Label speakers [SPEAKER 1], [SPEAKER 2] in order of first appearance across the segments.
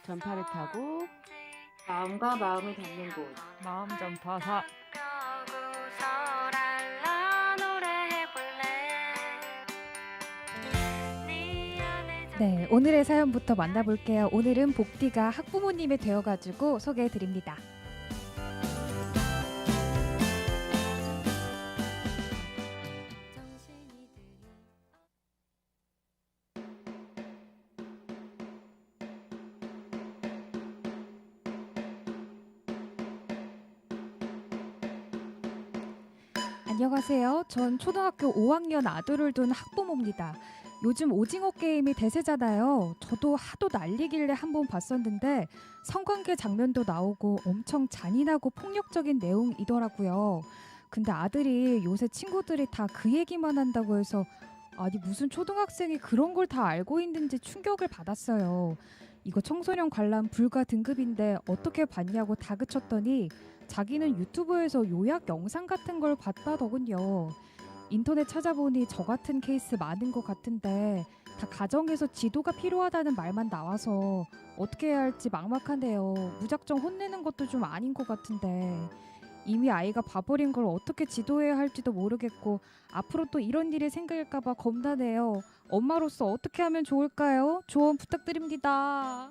[SPEAKER 1] 전파를 타고
[SPEAKER 2] 마음과 마음을 닿는 곳.
[SPEAKER 3] 마음 전파사.
[SPEAKER 4] 네, 오늘의 사연부터 만나볼게요. 오늘은 복디가 학부모님이 되어가지고 소개해드립니다. 안녕하세요. 전 초등학교 5학년 아들을 둔 학부모입니다. 요즘 오징어 게임이 대세잖아요. 저도 하도 난리길래 한번 봤었는데 성관계 장면도 나오고 엄청 잔인하고 폭력적인 내용이더라고요. 근데 아들이 요새 친구들이 다 그 얘기만 한다고 해서 아니 무슨 초등학생이 그런 걸 다 알고 있는지 충격을 받았어요. 이거 청소년 관람 불가 등급인데 어떻게 봤냐고 다그쳤더니 자기는 유튜브에서 요약 영상 같은 걸 봤다더군요. 인터넷 찾아보니 저 같은 케이스 많은 것 같은데 다 가정에서 지도가 필요하다는 말만 나와서 어떻게 해야 할지 막막한데요. 무작정 혼내는 것도 좀 아닌 것 같은데 이미 아이가 봐버린 걸 어떻게 지도해야 할지도 모르겠고 앞으로 또 이런 일이 생길까 봐 겁나네요. 엄마로서 어떻게 하면 좋을까요? 조언 부탁드립니다.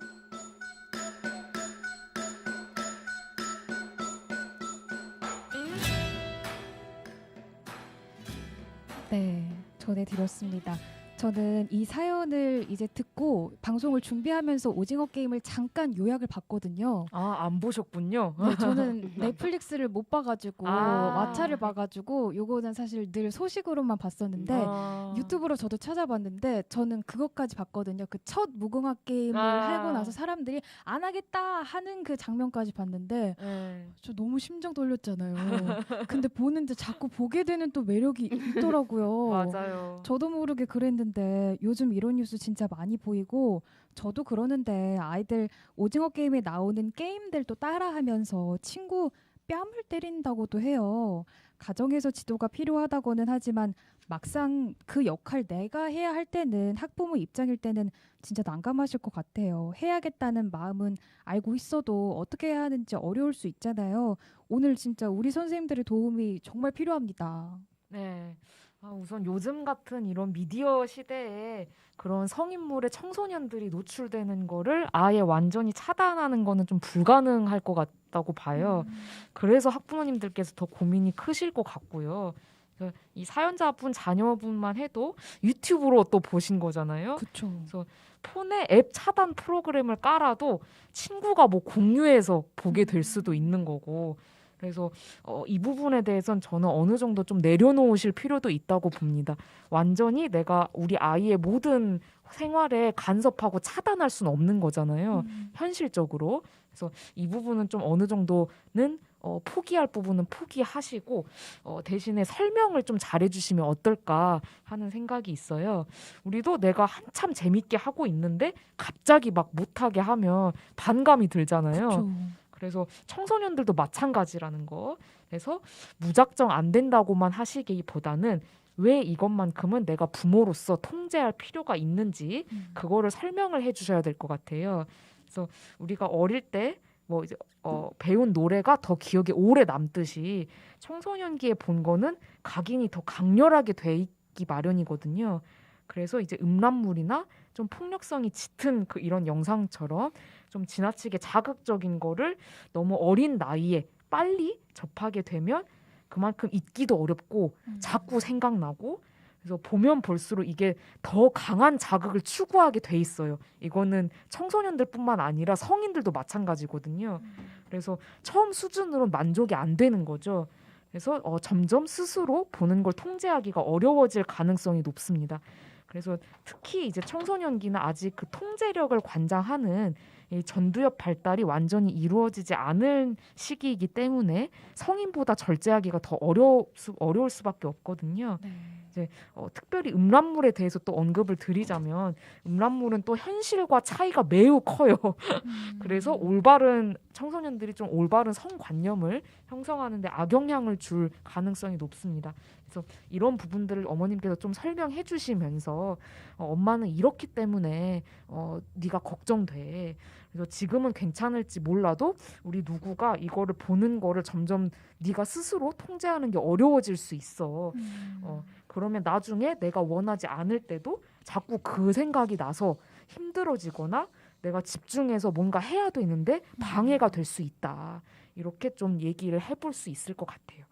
[SPEAKER 4] 네, 전해드렸습니다. 저는 이 사연을 이제 듣고 방송을 준비하면서 오징어 게임을 잠깐 요약을 봤거든요.
[SPEAKER 3] 아, 안 보셨군요.
[SPEAKER 4] 네, 저는 넷플릭스를 못 봐가지고
[SPEAKER 3] 아.
[SPEAKER 4] 왓챠를 봐가지고 요거는 사실 늘 소식으로만 봤었는데
[SPEAKER 3] 아.
[SPEAKER 4] 유튜브로 저도 찾아봤는데 저는 그것까지 봤거든요. 그 첫 무궁화 게임을
[SPEAKER 3] 아.
[SPEAKER 4] 하고 나서 사람들이 안 하겠다 하는 그 장면까지 봤는데
[SPEAKER 3] 네.
[SPEAKER 4] 저 너무 심장 떨렸잖아요. 근데 보는데 자꾸 보게 되는 또 매력이 있더라고요.
[SPEAKER 3] 맞아요.
[SPEAKER 4] 저도 모르게 그랬는데 요즘 이런 뉴스 진짜 많이 보이고 저도 그러는데 아이들 오징어 게임에 나오는 게임들도 따라하면서 친구 뺨을 때린다고도 해요. 가정에서 지도가 필요하다고는 하지만 막상 그 역할 내가 해야 할 때는 학부모 입장일 때는 진짜 난감하실 것 같아요. 해야겠다는 마음은 알고 있어도 어떻게 해야 하는지 어려울 수 있잖아요. 오늘 진짜 우리 선생님들의 도움이 정말 필요합니다.
[SPEAKER 3] 네. 우선 요즘 같은 이런 미디어 시대에 그런 성인물의 청소년들이 노출되는 거를 아예 완전히 차단하는 거는 좀 불가능할 것 같다고 봐요. 그래서 학부모님들께서 더 고민이 크실 것 같고요. 이 사연자분 자녀분만 해도 유튜브로 또 보신 거잖아요.
[SPEAKER 4] 그렇죠.
[SPEAKER 3] 폰에 앱 차단 프로그램을 깔아도 친구가 뭐 공유해서 보게 될 수도 있는 거고, 그래서 이 부분에 대해서는 저는 어느 정도 좀 내려놓으실 필요도 있다고 봅니다. 완전히 내가 우리 아이의 모든 생활에 간섭하고 차단할 수는 없는 거잖아요. 현실적으로. 그래서 이 부분은 좀 어느 정도는 포기할 부분은 포기하시고 대신에 설명을 좀 잘해주시면 어떨까 하는 생각이 있어요. 우리도 내가 한참 재밌게 하고 있는데 갑자기 막 못하게 하면 반감이 들잖아요.
[SPEAKER 4] 그렇죠.
[SPEAKER 3] 그래서 청소년들도 마찬가지라는 거. 그래서 무작정 안 된다고만 하시기보다는 왜 이것만큼은 내가 부모로서 통제할 필요가 있는지 그거를 설명을 해주셔야 될 것 같아요. 그래서 우리가 어릴 때 뭐 이제 배운 노래가 더 기억에 오래 남듯이 청소년기에 본 거는 각인이 더 강렬하게 돼 있기 마련이거든요. 그래서 이제 음란물이나 좀 폭력성이 짙은 이런 영상처럼 좀 지나치게 자극적인 거를 너무 어린 나이에 빨리 접하게 되면 그만큼 잊기도 어렵고 자꾸 생각나고, 그래서 보면 볼수록 이게 더 강한 자극을 추구하게 돼 있어요. 이거는 청소년들뿐만 아니라 성인들도 마찬가지거든요. 그래서 처음 수준으로 만족이 안 되는 거죠. 그래서 점점 스스로 보는 걸 통제하기가 어려워질 가능성이 높습니다. 그래서 특히 이제 청소년기는 아직 그 통제력을 관장하는 이 전두엽 발달이 완전히 이루어지지 않은 시기이기 때문에 성인보다 절제하기가 더 어려울 수밖에 없거든요.
[SPEAKER 4] 네.
[SPEAKER 3] 이제 특별히 음란물에 대해서 또 언급을 드리자면 음란물은 또 현실과 차이가 매우 커요. 그래서 올바른 청소년들이 좀 올바른 성관념을 형성하는데 악영향을 줄 가능성이 높습니다. 그래서 이런 부분들을 어머님께서 좀 설명해 주시면서 엄마는 이렇기 때문에 네가 걱정돼. 그래서 지금은 괜찮을지 몰라도 우리 누구가 이거를 보는 거를 점점 네가 스스로 통제하는 게 어려워질 수 있어. 그러면 나중에 내가 원하지 않을 때도 자꾸 그 생각이 나서 힘들어지거나 내가 집중해서 뭔가 해야 되는데 방해가 될 수 있다. 이렇게 좀 얘기를 해볼 수 있을 것 같아요.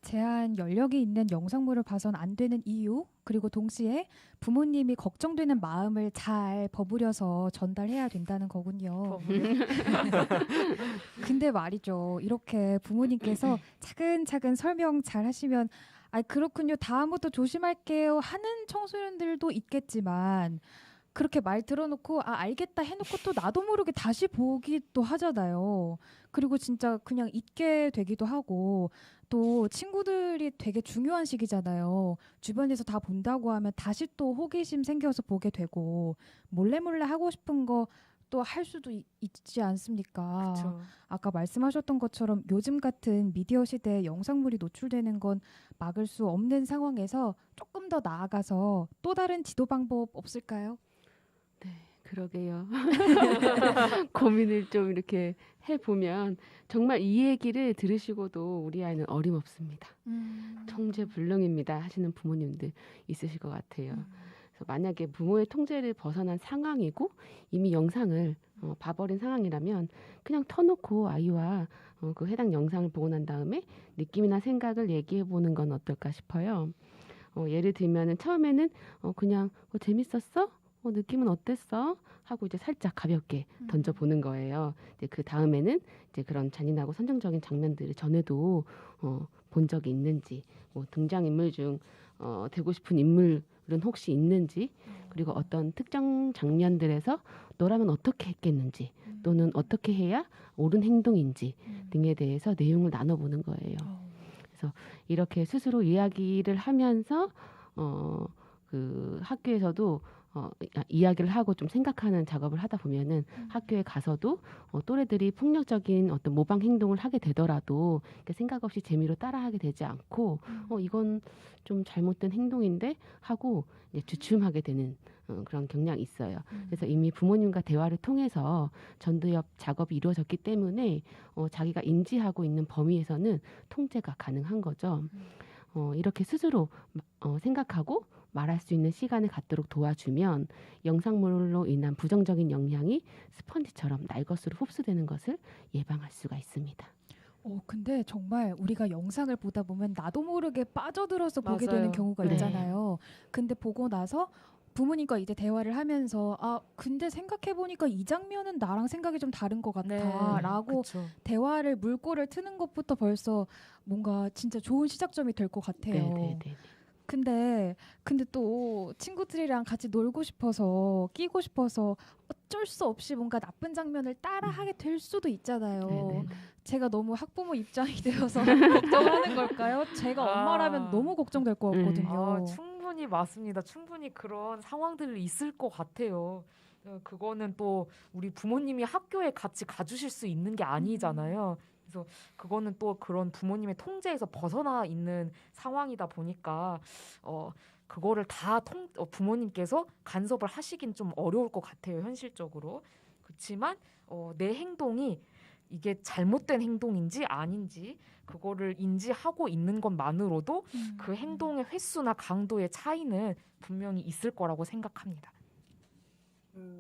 [SPEAKER 4] 제한 연령이 있는 영상물을 봐선 안 되는 이유, 그리고 동시에 부모님이 걱정되는 마음을 잘 버무려서 전달해야 된다는 거군요. 근데 말이죠. 이렇게 부모님께서 차근차근 설명 잘 하시면 아, 그렇군요. 다음부터 조심할게요 하는 청소년들도 있겠지만 그렇게 말 들어놓고 아, 알겠다 해놓고 또 나도 모르게 다시 보기도 하잖아요. 그리고 진짜 그냥 잊게 되기도 하고 또 친구들이 되게 중요한 시기잖아요. 주변에서 다 본다고 하면 다시 또 호기심 생겨서 보게 되고 몰래 하고 싶은 거 또 할 수도 있지 않습니까?
[SPEAKER 3] 그렇죠.
[SPEAKER 4] 아까 말씀하셨던 것처럼 요즘 같은 미디어 시대에 영상물이 노출되는 건 막을 수 없는 상황에서 조금 더 나아가서 또 다른 지도 방법 없을까요?
[SPEAKER 1] 네, 그러게요. 고민을 좀 이렇게 해보면 정말 이 얘기를 들으시고도 우리 아이는 어림없습니다. 통제불능입니다 하시는 부모님들 있으실 것 같아요. 그래서 만약에 부모의 통제를 벗어난 상황이고 이미 영상을 봐버린 상황이라면 그냥 터놓고 아이와 그 해당 영상을 보고 난 다음에 느낌이나 생각을 얘기해 보는 건 어떨까 싶어요. 예를 들면은 처음에는 그냥 재밌었어? 느낌은 어땠어? 하고 이제 살짝 가볍게 던져보는 거예요. 이제 그 다음에는 이제 그런 잔인하고 선정적인 장면들을 전에도 본 적이 있는지, 뭐 등장인물 중 되고 싶은 인물은 혹시 있는지, 그리고 어떤 특정 장면들에서 너라면 어떻게 했겠는지, 또는 어떻게 해야 옳은 행동인지 등에 대해서 내용을 나눠보는 거예요. 그래서 이렇게 스스로 이야기를 하면서 그 학교에서도 이야기를 하고 좀 생각하는 작업을 하다 보면은 학교에 가서도 또래들이 폭력적인 어떤 모방 행동을 하게 되더라도 생각 없이 재미로 따라하게 되지 않고 이건 좀 잘못된 행동인데 하고 이제 주춤하게 되는 그런 경향이 있어요. 그래서 이미 부모님과 대화를 통해서 전두엽 작업이 이루어졌기 때문에 자기가 인지하고 있는 범위에서는 통제가 가능한 거죠. 이렇게 스스로 생각하고 말할 수 있는 시간을 갖도록 도와주면 영상물로 인한 부정적인 영향이 스펀지처럼 날 것으로 흡수되는 것을 예방할 수가 있습니다.
[SPEAKER 4] 근데 정말 우리가 영상을 보다 보면 나도 모르게 빠져들어서 보게
[SPEAKER 3] 맞아요.
[SPEAKER 4] 되는 경우가
[SPEAKER 1] 네.
[SPEAKER 4] 있잖아요. 근데 보고 나서 부모님과 이제 대화를 하면서 아, 근데 생각해보니까 이 장면은 나랑 생각이 좀 다른 것 같아 라고
[SPEAKER 3] 그쵸.
[SPEAKER 4] 대화를 물꼬를 트는 것부터 벌써 뭔가 진짜 좋은 시작점이 될 것 같아요.
[SPEAKER 1] 네.
[SPEAKER 4] 근데 또 친구들이랑 같이 놀고 싶어서 끼고 싶어서 어쩔 수 없이 뭔가 나쁜 장면을 따라하게 될 수도 있잖아요.
[SPEAKER 1] 네네.
[SPEAKER 4] 제가 너무 학부모 입장이 되어서 걱정하는 걸까요? 제가 엄마라면 너무 걱정될 것 같거든요.
[SPEAKER 3] 충분히 맞습니다. 충분히 그런 상황들이 있을 것 같아요. 그거는 또 우리 부모님이 학교에 같이 가주실 수 있는 게 아니잖아요. 그래서 그거는 또 그런 부모님의 통제에서 벗어나 있는 상황이다 보니까 그거를 다 부모님께서 간섭을 하시긴 좀 어려울 것 같아요. 현실적으로. 그렇지만 내 행동이 이게 잘못된 행동인지 아닌지 그거를 인지하고 있는 것만으로도 그 행동의 횟수나 강도의 차이는 분명히 있을 거라고 생각합니다.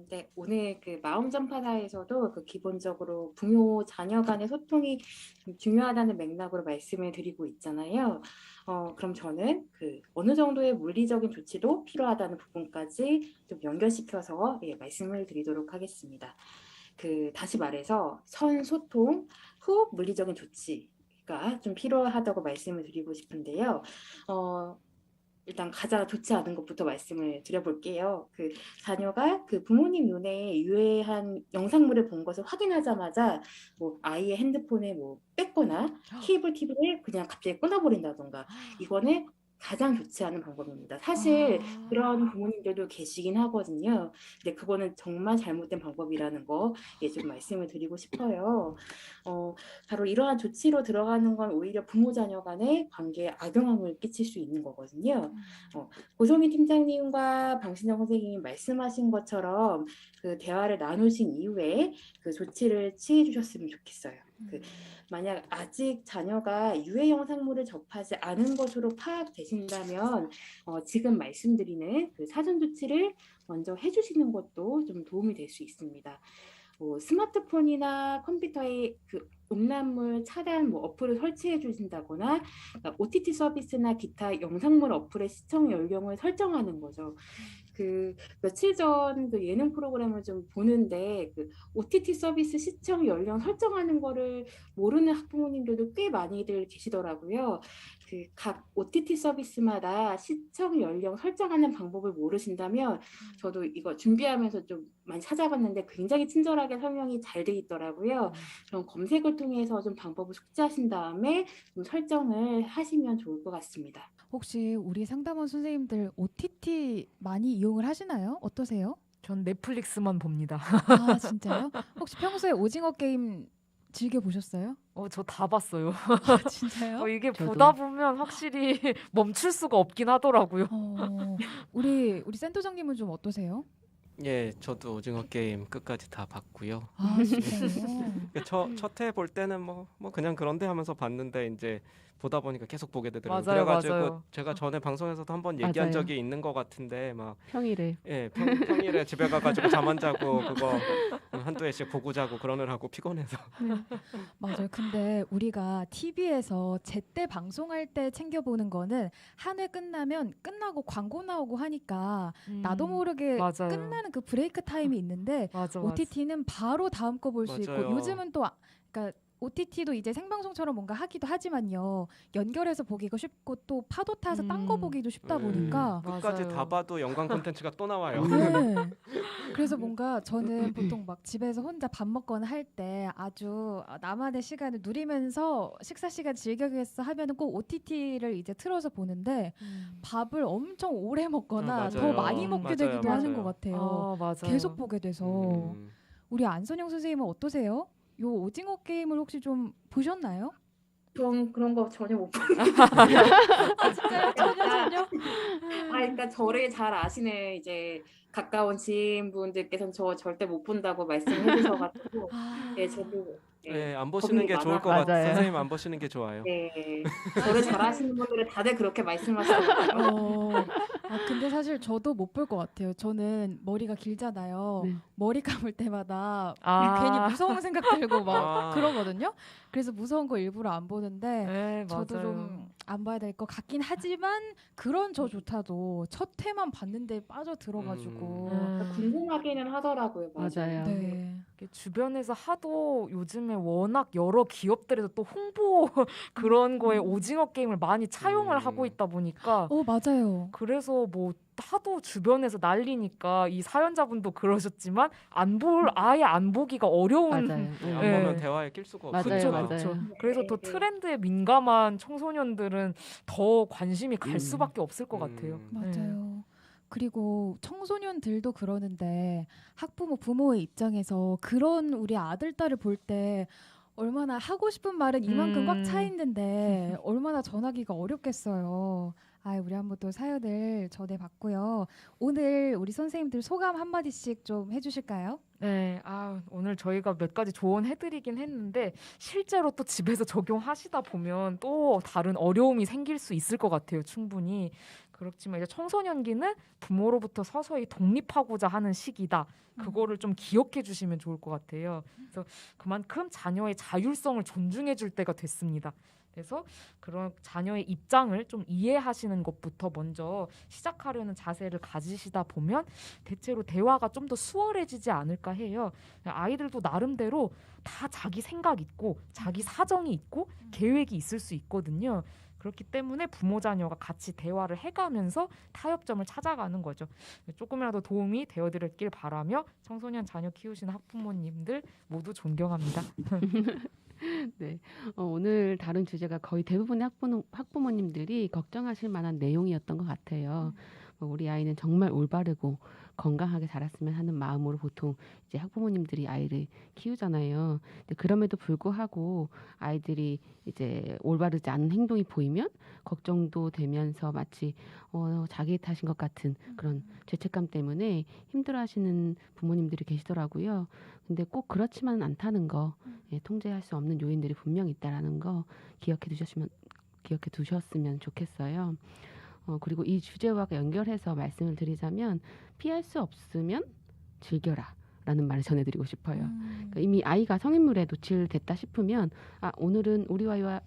[SPEAKER 2] 네, 오늘 그 마음 전파사에서도 그 기본적으로 부모 자녀 간의 소통이 좀 중요하다는 맥락으로 말씀을 드리고 있잖아요. 그럼 저는 그 어느 정도의 물리적인 조치도 필요하다는 부분까지 좀 연결시켜서 말씀을 드리도록 하겠습니다. 다시 말해서 선소통 후 물리적인 조치가 좀 필요하다고 말씀을 드리고 싶은데요. 일단 가장 좋지 않은 것부터 말씀을 드려볼게요. 자녀가 그 부모님 눈에 유해한 영상물을 본 것을 확인하자마자 뭐 아이의 핸드폰에 뭐 뺏거나 케이블 TV를 그냥 갑자기 끊어버린다던가 이거는 가장 좋지 않은 방법입니다. 사실 그런 부모님들도 계시긴 하거든요. 근데 그거는 정말 잘못된 방법이라는 거 좀 말씀을 드리고 싶어요. 바로 이러한 조치로 들어가는 건 오히려 부모 자녀 간의 관계에 악영향을 끼칠 수 있는 거거든요. 고성희 팀장님과 방신영 선생님이 말씀하신 것처럼 그 대화를 나누신 이후에 그 조치를 취해 주셨으면 좋겠어요. 만약 아직 자녀가 유해 영상물을 접하지 않은 것으로 파악되신다면 지금 말씀드리는 그 사전 조치를 먼저 해주시는 것도 좀 도움이 될 수 있습니다. 스마트폰이나 컴퓨터에 그 음란물 차단 어플을 설치해 주신다거나 OTT 서비스나 기타 영상물 어플의 시청 연령을 설정하는 거죠. 그 며칠 전 그 예능 프로그램을 좀 보는데 그 OTT 서비스 시청 연령 설정하는 거를 모르는 학부모님들도 꽤 많이들 계시더라고요. 그 각 OTT 서비스마다 시청 연령 설정하는 방법을 모르신다면 저도 이거 준비하면서 좀 많이 찾아봤는데 굉장히 친절하게 설명이 잘 돼 있더라고요. 그럼 검색을 통해서 좀 방법을 숙지하신 다음에 좀 설정을 하시면 좋을 것 같습니다.
[SPEAKER 4] 혹시 우리 상담원 선생님들 OTT 많이 이용을 하시나요? 어떠세요?
[SPEAKER 3] 전 넷플릭스만 봅니다.
[SPEAKER 4] 아, 진짜요? 혹시 평소에 오징어 게임 즐겨 보셨어요?
[SPEAKER 3] 저 다 봤어요.
[SPEAKER 4] 아, 진짜요?
[SPEAKER 3] 이게
[SPEAKER 1] 저도.
[SPEAKER 3] 보다 보면 확실히 멈출 수가 없긴 하더라고요.
[SPEAKER 4] 우리 센터장님은 좀 어떠세요?
[SPEAKER 5] 예, 저도 오징어 게임 끝까지 다 봤고요.
[SPEAKER 4] 아, 진짜요?
[SPEAKER 5] 첫 회 볼 때는 뭐 그냥 그런데 하면서 봤는데 이제 보다 보니까 계속 보게 되더라고요.
[SPEAKER 3] 맞아요,
[SPEAKER 5] 그래가지고
[SPEAKER 3] 맞아요.
[SPEAKER 5] 제가 전에 방송에서도 한번 얘기한
[SPEAKER 1] 맞아요.
[SPEAKER 5] 적이 있는 것 같은데 막
[SPEAKER 1] 평일에
[SPEAKER 5] 평일에 집에 가가지고 잠 안 자고 그거 한두 회씩 보고 자고 그러느라고 피곤해서.
[SPEAKER 4] 맞아요. 근데 우리가 TV에서 제때 방송할 때 챙겨보는 거는 한 회 끝나면 끝나고 광고 나오고 하니까 나도 모르게
[SPEAKER 3] 맞아요.
[SPEAKER 4] 끝나는 그 브레이크 타임이 있는데
[SPEAKER 3] 맞아.
[SPEAKER 4] OTT는 바로 다음 거 볼 수 있고
[SPEAKER 5] 맞아요.
[SPEAKER 4] 요즘은 또 그러니까 OTT도 이제 생방송처럼 뭔가 하기도 하지만요. 연결해서 보기가 쉽고 또 파도 타서 딴 거 보기도 쉽다 보니까
[SPEAKER 5] 끝까지
[SPEAKER 3] 맞아요.
[SPEAKER 5] 다 봐도 연관 콘텐츠가 또 나와요.
[SPEAKER 4] 네. 그래서 뭔가 저는 보통 막 집에서 혼자 밥 먹거나 할 때 아주 나만의 시간을 누리면서 식사 시간 즐겨야겠어 하면은 꼭 OTT를 이제 틀어서 보는데 밥을 엄청 오래 먹거나 더
[SPEAKER 5] 맞아요.
[SPEAKER 4] 많이 먹게
[SPEAKER 5] 맞아요,
[SPEAKER 4] 되기도 하는
[SPEAKER 5] 맞아요.
[SPEAKER 4] 것 같아요.
[SPEAKER 3] 맞아요.
[SPEAKER 4] 계속 보게 돼서
[SPEAKER 5] 음.
[SPEAKER 4] 우리 안선영 선생님은 어떠세요? 요 오징어 게임을 혹시 좀 보셨나요?
[SPEAKER 2] 전 그런 거 전혀 못 봐요.
[SPEAKER 4] 아, 진짜요? 전혀?
[SPEAKER 2] 그러니까 저를 잘 아시는 이제 가까운 지인분들께서는 저 절대 못 본다고 말씀해 주셔가지고 네, 저도
[SPEAKER 5] 네, 안 보시는 게 좋을 것
[SPEAKER 1] 많아서.
[SPEAKER 5] 같아요.
[SPEAKER 1] 맞아요.
[SPEAKER 5] 선생님 안 보시는 게 좋아요.
[SPEAKER 2] 네, 저를 잘 아시는 분들은 다들 그렇게 말씀하시더라고요.
[SPEAKER 4] 근데 사실 저도 못 볼 것 같아요. 저는 머리가 길잖아요.
[SPEAKER 1] 네.
[SPEAKER 4] 머리 감을 때마다
[SPEAKER 3] 아.
[SPEAKER 4] 괜히 무서운 생각 들고 막
[SPEAKER 5] 아.
[SPEAKER 4] 그러거든요. 그래서 무서운 거 일부러 안 보는데
[SPEAKER 3] 네,
[SPEAKER 4] 저도
[SPEAKER 3] 맞아요.
[SPEAKER 4] 좀 안 봐야 될 것 같긴 하지만 그런 저조차도 첫 회만 봤는데 빠져 들어가지고
[SPEAKER 2] 궁금하기는 하더라고요.
[SPEAKER 1] 맞아요.
[SPEAKER 4] 네.
[SPEAKER 3] 이게 주변에서 하도 요즘에 워낙 여러 기업들에서 또 홍보 그런 거에 오징어 게임을 많이 차용을 하고 있다 보니까
[SPEAKER 4] 맞아요.
[SPEAKER 3] 그래서 뭐 하도 주변에서 난리니까 이 사연자분도 그러셨지만 아예 안 보기가 어려운
[SPEAKER 1] 맞아요.
[SPEAKER 5] 안
[SPEAKER 3] 네.
[SPEAKER 5] 보면 대화에 낄 수가
[SPEAKER 1] 맞아요,
[SPEAKER 5] 없어요.
[SPEAKER 1] 맞아요.
[SPEAKER 3] 그렇죠. 그래서 더 트렌드에 민감한 청소년들은 더 관심이 갈 수밖에 없을 것 같아요.
[SPEAKER 4] 맞아요. 그리고 청소년들도 그러는데 학부모 부모의 입장에서 그런 우리 아들 딸을 볼 때 얼마나 하고 싶은 말은 이만큼 꽉 차 있는데 얼마나 전하기가 어렵겠어요. 우리 한번 또 사연을 전해봤고요. 오늘 우리 선생님들 소감 한마디씩 좀 해주실까요?
[SPEAKER 3] 네, 오늘 저희가 몇 가지 조언해드리긴 했는데 실제로 또 집에서 적용하시다 보면 또 다른 어려움이 생길 수 있을 것 같아요. 충분히. 그렇지만 이제 청소년기는 부모로부터 서서히 독립하고자 하는 시기다. 그거를 좀 기억해 주시면 좋을 것 같아요. 그래서 그만큼 자녀의 자율성을 존중해 줄 때가 됐습니다. 그래서 그런 자녀의 입장을 좀 이해하시는 것부터 먼저 시작하려는 자세를 가지시다 보면 대체로 대화가 좀 더 수월해지지 않을까 해요. 아이들도 나름대로 다 자기 생각 있고 자기 사정이 있고 계획이 있을 수 있거든요. 그렇기 때문에 부모 자녀가 같이 대화를 해가면서 타협점을 찾아가는 거죠. 조금이라도 도움이 되어드렸길 바라며 청소년 자녀 키우시는 학부모님들 모두 존경합니다.
[SPEAKER 1] 네. 오늘 다룬 주제가 거의 대부분의 학부모님들이 걱정하실 만한 내용이었던 것 같아요. 우리 아이는 정말 올바르고 건강하게 자랐으면 하는 마음으로 보통 이제 학부모님들이 아이를 키우잖아요. 근데 그럼에도 불구하고 아이들이 이제 올바르지 않은 행동이 보이면 걱정도 되면서 마치 자기 탓인 것 같은 그런 죄책감 때문에 힘들어하시는 부모님들이 계시더라고요. 근데 꼭 그렇지만 않다는 거, 예, 통제할 수 없는 요인들이 분명 있다라는 거 기억해 두셨으면 좋겠어요. 그리고 이 주제와 연결해서 말씀을 드리자면 피할 수 없으면 즐겨라 라는 말을 전해드리고 싶어요. 그러니까 이미 아이가 성인물에 노출됐다 싶으면 오늘은 우리 아이와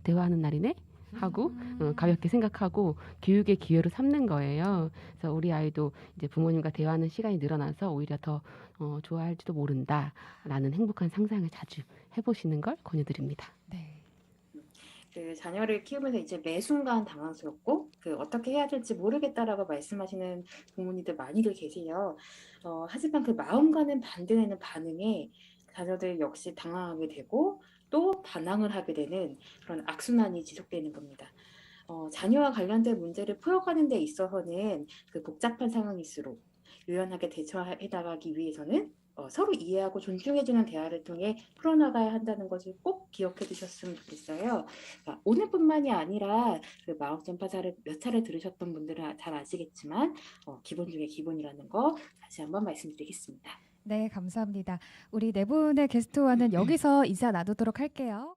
[SPEAKER 1] 대화하는 날이네 하고 가볍게 생각하고 교육의 기회로 삼는 거예요. 그래서 우리 아이도 이제 부모님과 대화하는 시간이 늘어나서 오히려 더 좋아할지도 모른다라는 행복한 상상을 자주 해보시는 걸 권유드립니다.
[SPEAKER 4] 네.
[SPEAKER 2] 그 자녀를 키우면서 이제 매 순간 당황스럽고 어떻게 해야 될지 모르겠다라고 말씀하시는 부모님들 많이들 계세요. 하지만 그 마음과는 반대되는 반응에 자녀들 역시 당황하게 되고 또 반항을 하게 되는 그런 악순환이 지속되는 겁니다. 자녀와 관련된 문제를 풀어가는 데 있어서는 그 복잡한 상황일수록 유연하게 대처해 나가기 위해서는 서로 이해하고 존중해주는 대화를 통해 풀어나가야 한다는 것을 꼭 기억해 두셨으면 좋겠어요. 그러니까 오늘뿐만이 아니라 그 마음 전파사를 몇 차례 들으셨던 분들은 잘 아시겠지만 기본 중에 기본이라는 거 다시 한번 말씀드리겠습니다.
[SPEAKER 4] 네, 감사합니다. 우리 네 분의 게스트와는 여기서 인사 나누도록 할게요.